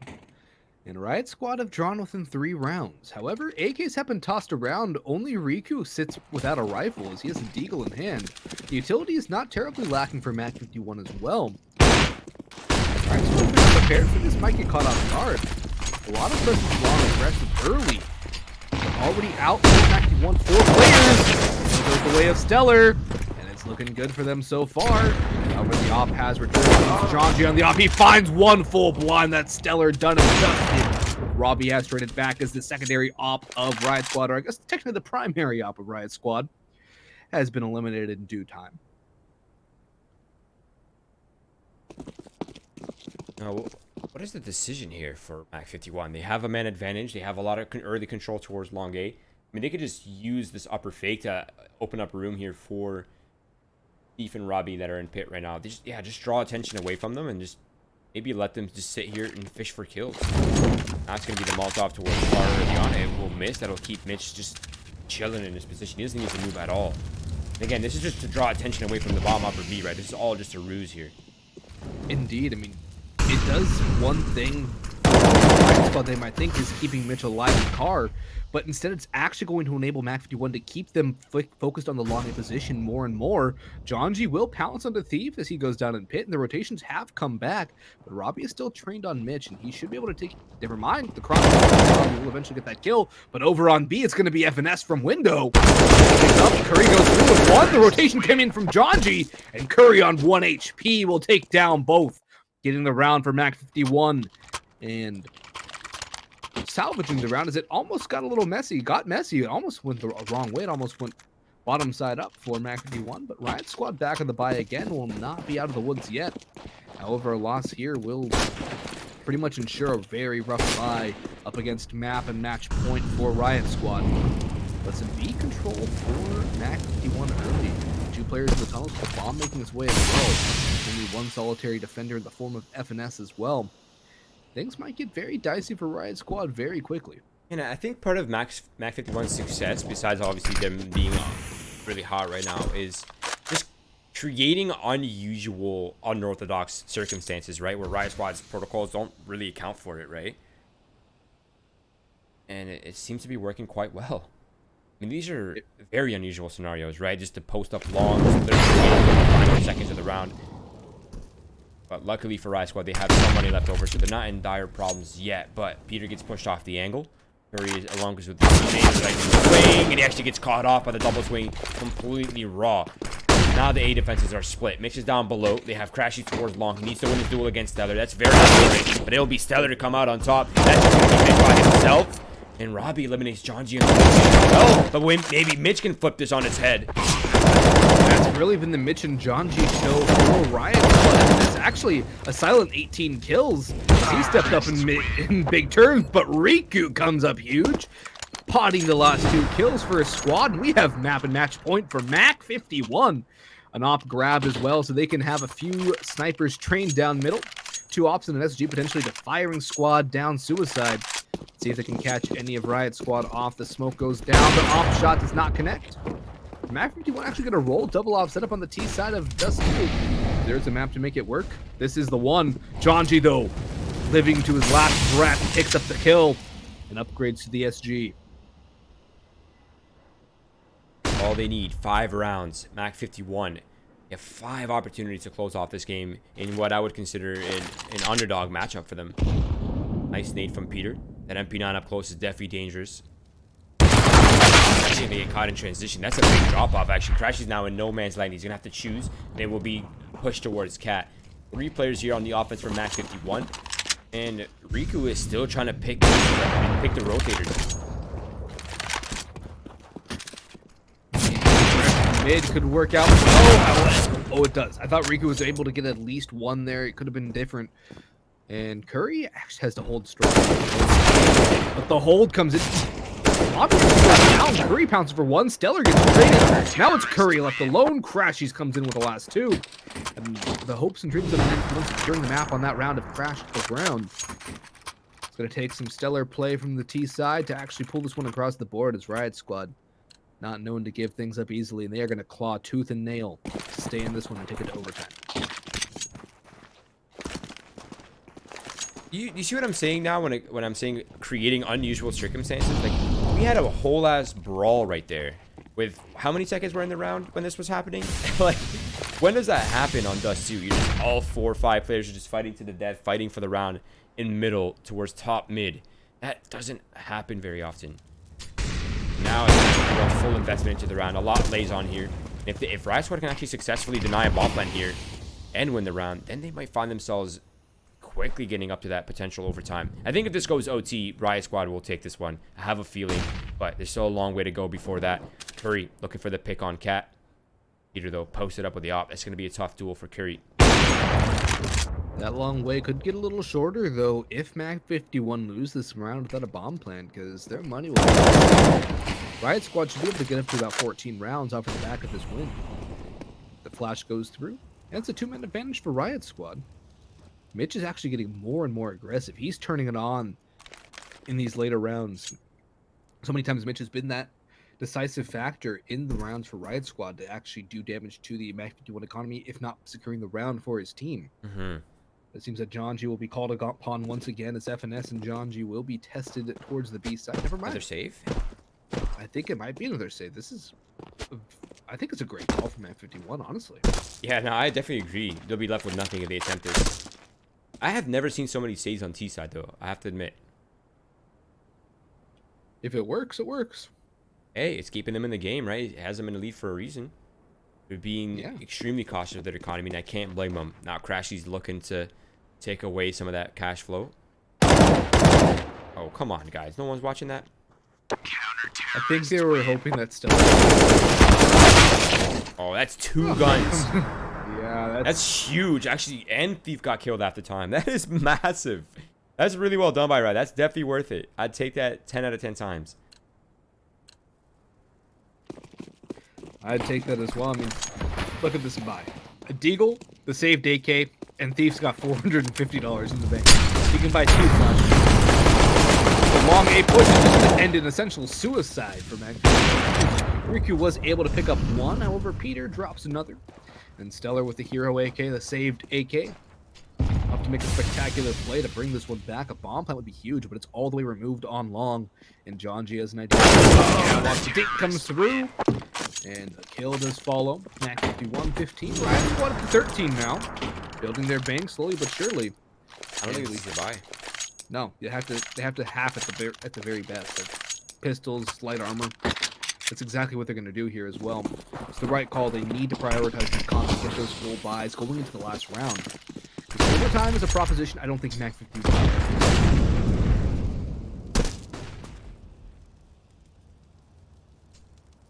And Riot Squad have drawn within 3 rounds. However, AKs have been tossed around. Only Riku sits without a rifle as he has a deagle in hand. The utility is not terribly lacking for MAC51 as well. Riot Squad is prepared for this, might get caught off guard. A lot of presence long aggressive early. They're already out for MAC51, 4 players. There goes the way of Stellar. And it's looking good for them so far. However, the op has returned. John G on the op. He finds one full blind. That's Stellar done and dusted. Robbie has traded back as the secondary op of Riot Squad, or I guess technically the primary op of Riot Squad, has been eliminated in due time. Now, what is the decision here for MAC51? They have a man advantage. They have a lot of early control towards long A. I mean, they could just use this upper fake to open up room here for Thief and Robbie that are in pit right now. They just draw attention away from them and just maybe let them just sit here and fish for kills. That's going to be the Molotov towards far early on. It will miss. That'll keep Mitch just chilling in his position. He doesn't need to move at all. And again, this is just to draw attention away from the bomb upper B, right? This is all just a ruse here. Indeed. I mean, it does one thing they might think is keeping Mitch alive in the car, but instead it's actually going to enable MAC51 to keep them focused on the long A position more and more. John G will pounce on the Thief as he goes down in pit, and the rotations have come back, but Robbie is still trained on Mitch, and he should be able to take, never mind, the cross will eventually get that kill, but over on B, it's going to be FNS from window. Curry goes through with one, the rotation came in from John G, and Curry on 1 HP will take down both, getting the round for MAC51, and salvaging the round as it almost got a little messy. It almost went the wrong way. It almost went bottom side up for MAC51, but Riot Squad back on the bye again will not be out of the woods yet. However, a loss here will pretty much ensure a very rough bye up against map and match point for Riot Squad. But some B control for MAC51 early. 2 players in the tunnels, the bomb making its way as well. Only 1 solitary defender in the form of FNS as well. Things might get very dicey for Riot Squad very quickly. And I think part of MAC51's success, besides obviously them being really hot right now, is just creating unusual, unorthodox circumstances, right? Where Riot Squad's protocols don't really account for it, right? And it seems to be working quite well. I mean, these are very unusual scenarios, right? Just to post up long, literally the final seconds of the round. But luckily for Riot Squad, they have some money left over, so they're not in dire problems yet. But Peter gets pushed off the angle. Curry along with the swing, and he actually gets caught off by the double swing, completely raw. Now the A defenses are split. Mitch is down below. They have Crashy towards long. He needs to win his duel against Stellar. That's very important, but it'll be Stellar to come out on top. That's just going to be Mitch by himself. And Robbie eliminates John G. Oh, but maybe Mitch can flip this on its head. That's really been the Mitch and John G show for Riot Squad. It's actually a silent 18 kills. He stepped up in big terms, but Riku comes up huge, potting the last 2 kills for his squad. And we have map and match point for MAC51. An op grab as well, so they can have a few snipers trained down middle. 2 ops and an SG potentially to firing squad down suicide. See if they can catch any of Riot Squad off. The smoke goes down. The op shot does not connect. MAC51 actually going to roll double op setup on the T side of Dust 2. There's a map to make it work. This is the one. John G, though, living to his last breath, picks up the kill and upgrades to the SG. All they need, 5 rounds. MAC51. They have 5 opportunities to close off this game in what I would consider an underdog matchup for them. Nice nade from Peter. That MP9 up close is definitely dangerous. They get caught in transition. That's a big drop-off, actually. Crash is now in no man's land. He's going to have to choose. They will be pushed towards Cat. 3 players here on the offense for MAC51. And Riku is still trying to pick the rotators. Mid could work out. Oh, it does. I thought Riku was able to get at least 1 there. It could have been different. And Curry actually has to hold strong. But the hold comes in. Down. Curry pounces for 1. Stellar gets traded. Now it's Curry left alone. Crashies comes in with the last 2. And the hopes and dreams of the securing the map on that round have crashed to the ground. It's going to take some Stellar play from the T side to actually pull this one across the board as Riot Squad. Not known to give things up easily, and they are going to claw tooth and nail to stay in this one and take it to overtime. You see what I'm saying now when I'm saying creating unusual circumstances? Like, we had a whole ass brawl right there with how many seconds were in the round when this was happening? Like, when does that happen on Dust 2? You're just all 4 or 5 players are just fighting to the death, fighting for the round in middle towards top mid. That doesn't happen very often. Now it's full investment into the round. A lot lays on here. If Riot Squad can actually successfully deny a bomb plan here and win the round, then they might find themselves quickly getting up to that potential overtime. I think if this goes OT, Riot Squad will take this one. I have a feeling, but there's still a long way to go before that. Curry looking for the pick on Cat. Peter, though, posted up with the op. It's going to be a tough duel for Curry. That long way could get a little shorter, though, if MAC51 lose this round without a bomb plan, because their money will... Riot Squad should be able to get up to about 14 rounds off of the back of this win. The flash goes through, and it's a 2-man advantage for Riot Squad. Mitch is actually getting more and more aggressive. He's turning it on in these later rounds. So many times Mitch has been that decisive factor in the rounds for Riot Squad to actually do damage to the MAC51 economy, if not securing the round for his team. It seems that John G will be called upon once again, as FNS and John G will be tested towards the B side. Never mind. Another save? I think it might be another save. I think it's a great call from MAC51, honestly. Yeah, no, I definitely agree. They'll be left with nothing if they attempt this. I have never seen so many saves on T side, though. I have to admit. If it works, it works. Hey, it's keeping them in the game, right? It has them in the lead for a reason. They're being extremely cautious of their economy, and I can't blame them. Now, Crashy's looking to take away some of that cash flow. Oh, come on, guys. No one's watching that? I think they were hoping that still. Oh, that's 2 guns. Yeah, that's huge. Actually, and Thief got killed after time. That is massive. That's really well done by Riot. That's definitely worth it. I'd take that 10 out of 10 times. I'd take that as well. I mean, look at this buy. A Deagle, the saved AK, and Thief's got $450 in the bank. He can buy 2 flashes. The long A push is just going to end in essential suicide for Mac. Riku was able to pick up 1, however, Peter drops another. And Stellar with the hero AK, the saved AK. Up to make a spectacular play to bring this one back. A bomb plant would be huge, but it's all the way removed on long. And John G has an idea. The dink comes through. And the kill does follow. MAC51, 15. Riot Squad up to 13 now. Building their bank slowly but surely. I don't think it's easy to buy. No, they have to half at the very best. Like pistols, light armor. That's exactly what they're going to do here as well. It's the right call. They need to prioritize the economy, get those full buys going into the last round. Overtime is a proposition I don't think MAC51.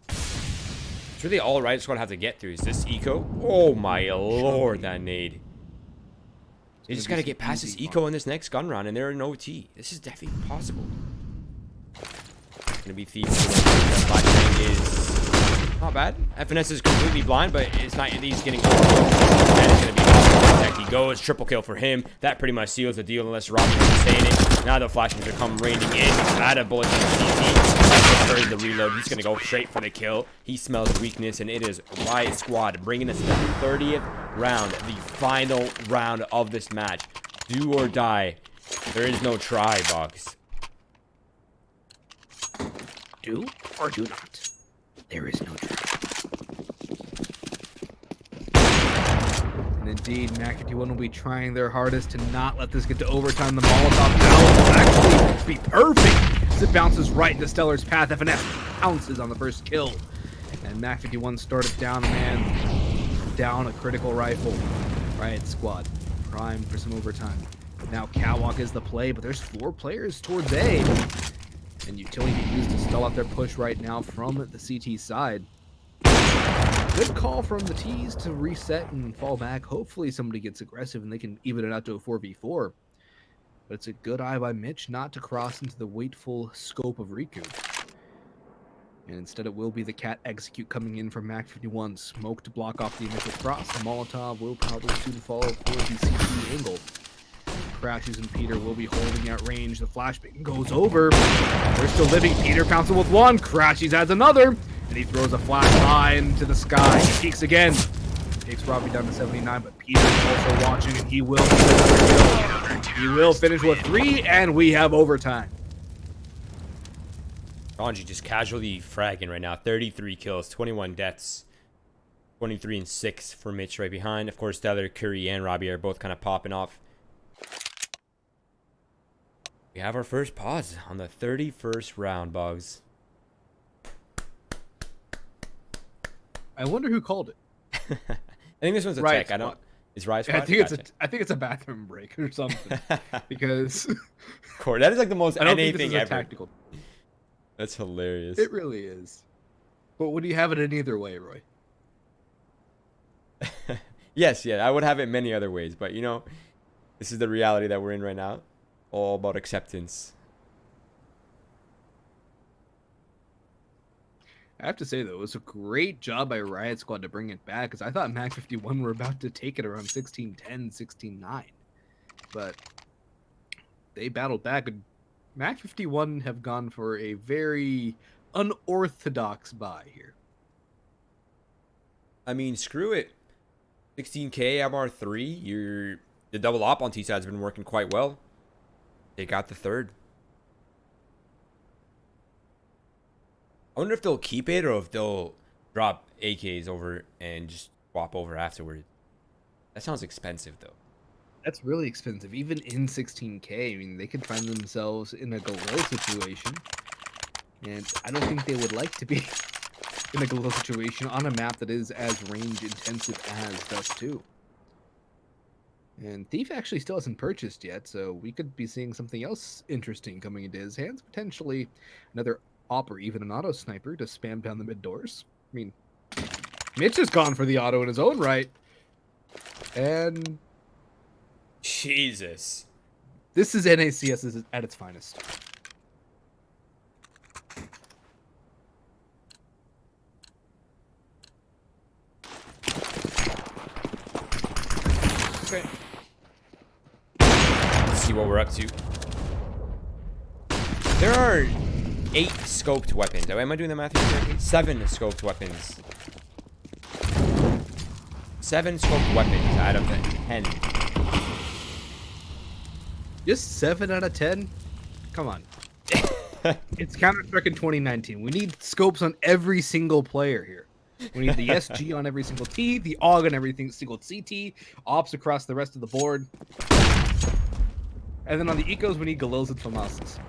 It's really all Riot Squad have to get through. Is this eco? Oh my lord, that nade. They just got to get past this eco in this next gun round, and they're in OT. This is definitely possible. It's going to be Thief. That flashbang is not bad. FNS is completely blind, but it's not. He's getting and it's going to be awesome. He goes. Triple kill for him. That pretty much seals the deal unless Robbie is saying it. Now the flashbangs are come raining in. Out of bullets in the CT. Heard the reload. He's going to go straight for the kill. He smells weakness, and it is Riot Squad bringing us to the 30th round, the final round of this match. Do or die. There is no try, Boggs. Do or do not. There is no try. And indeed, MAC51 will be trying their hardest to not let this get to overtime. The Molotov now will actually be perfect as it bounces right into Stellar's path. FNS pounces on the first kill. And MAC51 started down a man, down a critical rifle. Riot Squad primed for some overtime. Now Catwalk is the play, but there's 4 players towards A. And utility used to stall out their push right now from the CT side. Good call from the T's to reset and fall back. Hopefully somebody gets aggressive and they can even it out to a 4v4. But it's a good eye by Mitch not to cross into the waitful scope of Riku. And instead it will be the Cat execute coming in from MAC51. Smoke to block off the initial cross. The Molotov will probably soon follow for the CT angle. Crashes and Peter will be holding at range. The flashbang goes over. They're still living. Peter pounces with 1. Crashes adds another. And he throws a flash high into the sky. He peeks again. Takes Robbie down to 79, but Peter's also watching, and he will finish with 3, and we have overtime. Ranji just casually fragging right now. 33 kills, 21 deaths. 23 and 6 for Mitch right behind. Of course, Stellar, Curry, and Robbie are both kind of popping off. We have our first pause on the 31st round, Boggs. I wonder who called it. I think this one's a Riot tech. Squad. Is Riot Squad? I think it's a bathroom break or something. Because Core, that is like the most I don't NA think this thing is a ever. tactical. That's hilarious. It really is. But would you have it in either way, Roy? Yes, yeah, I would have it many other ways, but you know, this is the reality that we're in right now. All about acceptance. I have to say, though, it was a great job by Riot Squad to bring it back, because I thought MAC51 were about to take it around 16-10, 16-9. But they battled back, and MAC51 have gone for a very unorthodox buy here. I mean, screw it. 16K MR3, the double op on T side's been working quite well. They got the third. I wonder if they'll keep it or if they'll drop AKs over and just swap over afterward. That sounds expensive though. That's really expensive, even in 16K. I mean, they could find themselves in a Galil situation, and I don't think they would like to be in a Galil situation on a map that is as range intensive as Dust 2. And Thief actually still hasn't purchased yet, so we could be seeing something else interesting coming into his hands. Potentially another op or even an auto sniper to spam down the mid doors. I mean, Mitch has gone for the auto in his own right. And Jesus. this is NACS at its finest. Okay. Let's see what we're up to. There are 8 scoped weapons. Oh, am I doing the math here correctly? 7 scoped weapons. 7 scoped weapons out of the 10. Just 7 out of 10? Come on. It's Counter-Strike in 2019. We need scopes on every single player here. We need the SG on every single T, the AUG on every single CT, ops across the rest of the board. And then on the ecos, we need Galils and Famasas.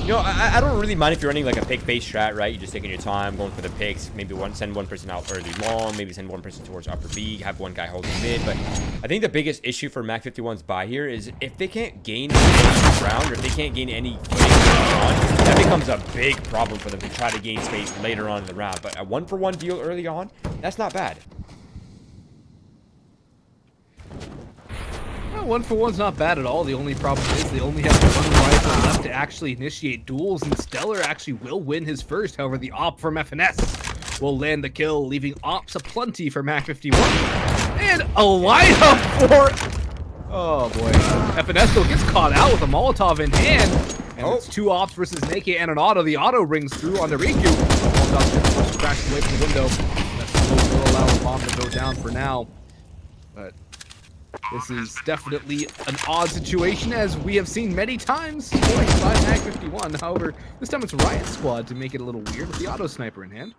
You know, I don't really mind if you're running like a pick-based strat, right? You're just taking your time, going for the picks. Maybe send one person out early long, maybe send one person towards upper B, have one guy holding mid. But I think the biggest issue for MAC51's buy here is if they can't gain any round or if they can't gain any footing on, that becomes a big problem for them to try to gain space later on in the round. But a 1-for-1 deal early on, that's not bad. 1-for-1's not bad at all. The only problem is they only have one rifle left to actually initiate duels, and Stellar actually will win his first. However, the op from FNS will land the kill, leaving ops aplenty for MAC51. And a lineup for... Oh, boy. FNS, though, gets caught out with a Molotov in hand. And it's 2 ops versus Naked and an auto. The auto rings through on the Riku. Molotov just crashed away from the window. That smoke will allow the bomb to go down for now. But... this is definitely an odd situation, as we have seen many times voiced by MAC51. However, this time it's Riot Squad to make it a little weird with the auto sniper in hand.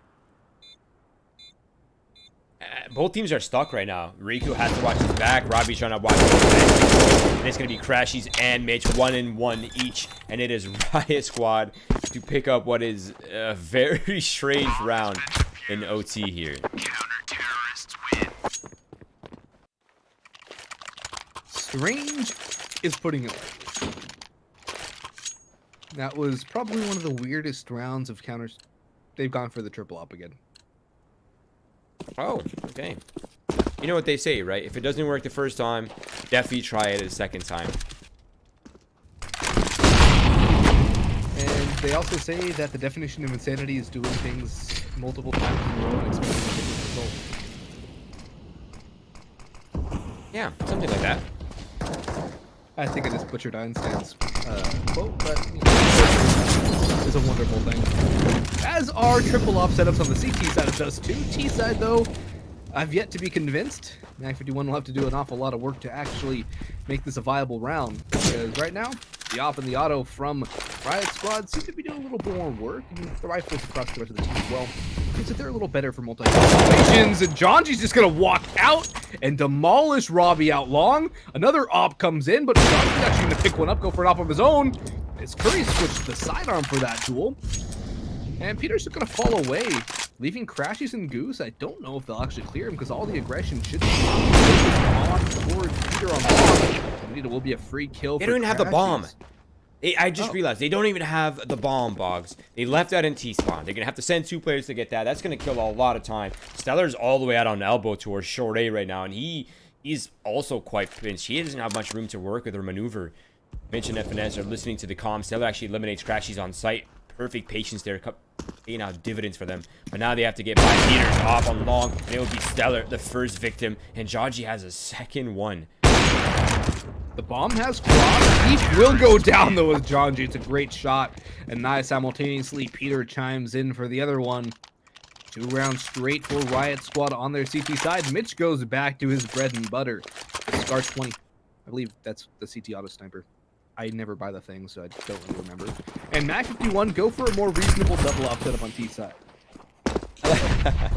Both teams are stuck right now. Riku has to watch his back. Robbie's trying to watch his back. And it's going to be Crashies and Mitch, 1-1 each. And it is Riot Squad to pick up what is a very strange round in OT here. Counter-terrorists win. Strange is putting it lightly. That was probably one of the weirdest rounds of counters. They've gone for the triple op again. Oh, okay. You know what they say, right? If it doesn't work the first time, definitely try it a second time. And they also say that the definition of insanity is doing things multiple times in a row and expecting a different result. Yeah, something like that. I think I just butchered Einstein's quote, but you know, it's a wonderful thing. As are triple op setups on the CT side of Dust 2. T side, though, I've yet to be convinced. MAC51 will have to do an awful lot of work to actually make this a viable round. Because right now, the op and the auto from Riot Squad seem to be doing a little more work. And the rifles across the rest of the team as well. Seems that they're a little better for multi-situations. And Jonji's just going to walk out and demolish Robbie out long. Another op comes in, but Jonji's actually going to pick one up, go for an op of his own. As Curry switched the sidearm for that duel. And Peter's just going to fall away Leaving Crashies and Goose, I don't know if they'll actually clear him because all the aggression should be on towards Peter on bomb. It will be a free kill. They for don't even have the bomb. Crashies. I just realized they don't even have the bomb, Boggs. They left that in T-spawn. They're going to have to send 2 players to get that. That's going to kill a lot of time. Stellar's all the way out on elbow towards short A right now, and he's also quite pinched. He doesn't have much room to work with or maneuver. Mitch and FNS are listening to the comm. Stellar actually eliminates Crashies on site. Perfect patience there. Paying out dividends for them. But now they have to get by Peters off on long, and it will be Stellar, the first victim. And Janji has a second one. The bomb has crossed. He will go down though with Janji. It's a great shot. And nice simultaneously, Peter chimes in for the other one. 2 rounds straight for Riot Squad on their CT side. Mitch goes back to his bread and butter. Scar 20. I believe that's the CT auto sniper. I never buy the thing, so I don't really remember. And MAC51 go for a more reasonable double op setup on T side. I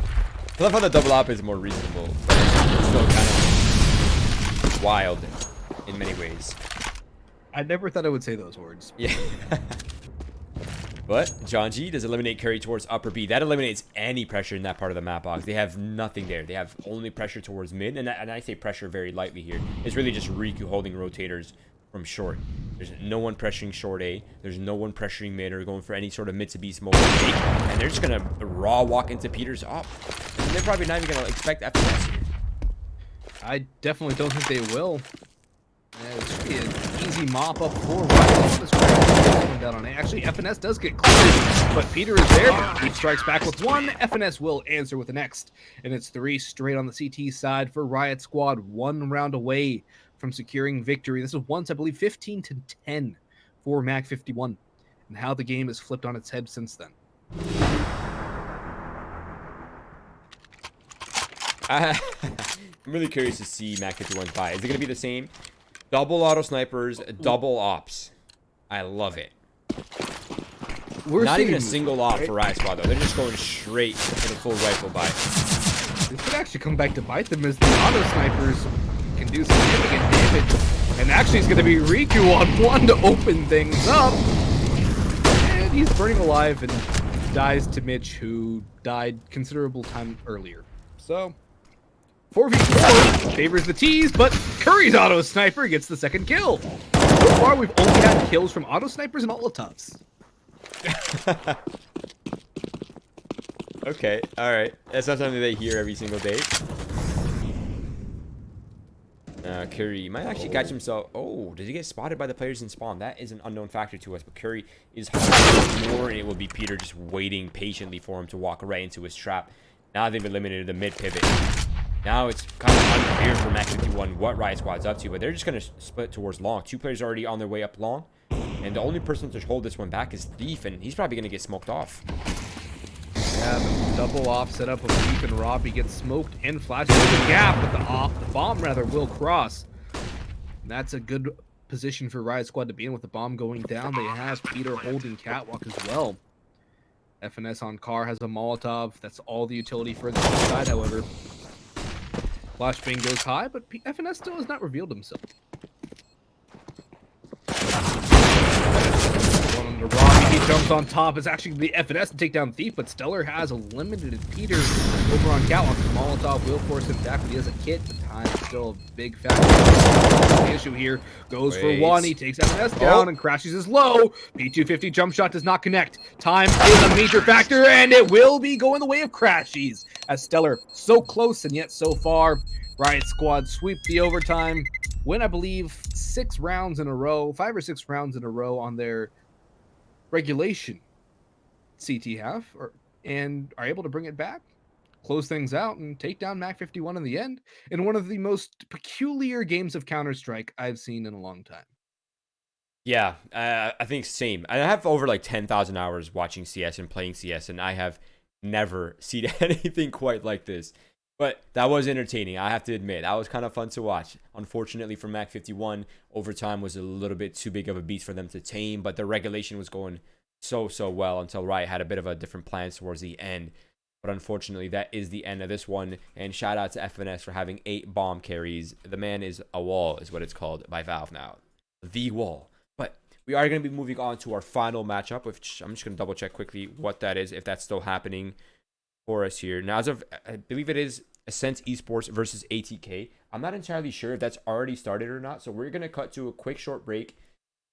love how the double op is more reasonable, but it's still kind of wild in many ways. I never thought I would say those words. Yeah. But Janji does eliminate Curry towards upper B. That eliminates any pressure in that part of the map box. They have nothing there. They have only pressure towards mid, and I say pressure very lightly here. It's really just Riku holding rotators from short. There's no one pressuring short A. There's no one pressuring mid or going for any sort of mid to B smoke. And they're just going to raw walk into Peter's up. And they're probably not even going to expect FPS here. I definitely don't think they will. Yeah, it should be an easy mop up for Riot. Down on A. Actually, FNS does get cleared, but Peter is there. He strikes back with 1. FNS will answer with the next. And it's 3 straight on the CT side for Riot Squad. 1 round away from securing victory. This is once, I believe, 15-10 for MAC51. And how the game has flipped on its head since then. I'm really curious to see MAC51's buy. Is it going to be the same? Double auto snipers, double ops. I love it. We're not even a seeing, single op right? for Riot Squad, though. They're just going straight to the full rifle buy. This could actually come back to bite them as the auto snipers can do significant damage. And actually it's going to be Riku on 1 to open things up. And he's burning alive and dies to Mitch, who died considerable time earlier. So 4v4 favors the T's, but Curry's auto sniper gets the second kill. So far, we've only had kills from auto snipers and Molotovs. Okay, alright. That's not something they hear every single day. Curry might actually catch himself. Oh, does he get spotted by the players in spawn? That is an unknown factor to us, but Curry is more, and it will be Peter just waiting patiently for him to walk right into his trap. Now they've eliminated the mid pivot. Now it's kind of unclear for MAC51 what Riot Squad's up to, but they're just going to split towards long. 2 players already on their way up long, and the only person to hold this one back is Thief, and he's probably going to get smoked off. Yeah, the double op setup of Thief and Rob. He gets smoked and flashes the gap, but the bomb rather will cross. And that's a good position for Riot Squad to be in with the bomb going down. They have Peter holding Catwalk as well. FNS on car has a Molotov. That's all the utility for the side, however. Flashbang goes high, but FNS still has not revealed himself. One under Robbie, he jumps on top. It's actually the FNS to take down Thief, but Stellar has eliminated Peter over on Catwalk. The Molotov will force him back, but he has a kit. The time is still a big factor. The issue here goes for 1. He takes FNS down and crashes his low. P250 jump shot does not connect. Time is a major factor, and it will be going the way of Crashies. As Stellar so close and yet so far. Riot Squad sweep the overtime, win, I believe, 6 rounds in a row, 5 or 6 rounds in a row on their regulation CT half, and are able to bring it back, close things out, and take down MAC51 in the end in one of the most peculiar games of Counter-Strike I've seen in a long time. Yeah, I think same. I have over like 10,000 hours watching CS and playing CS, and I have never seen anything quite like this. But that was entertaining, I have to admit. That was kind of fun to watch. Unfortunately for MAC51, overtime was a little bit too big of a beast for them to tame, but the regulation was going so well until Riot had a bit of a different plan towards the end. But unfortunately, that is the end of this one. And shout out to FNS for having 8 bomb carries. The man is a wall, is what it's called by Valve now. The wall. But we are going to be moving on to our final matchup, which I'm just going to double check quickly what that is, if that's still happening. for us here. Now, as of, I believe it is Ascent Esports versus ATK. I'm not entirely sure if that's already started or not. So we're going to cut to a quick short break.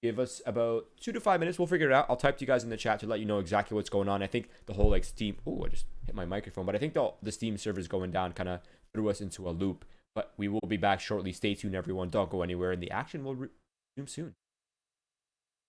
Give us about 2 to 5 minutes. We'll figure it out. I'll type to you guys in the chat to let you know exactly what's going on. I think the whole like Steam. Oh, I just hit my microphone. But I think the Steam servers going down kind of threw us into a loop. But we will be back shortly. Stay tuned, everyone. Don't go anywhere. And the action will resume soon.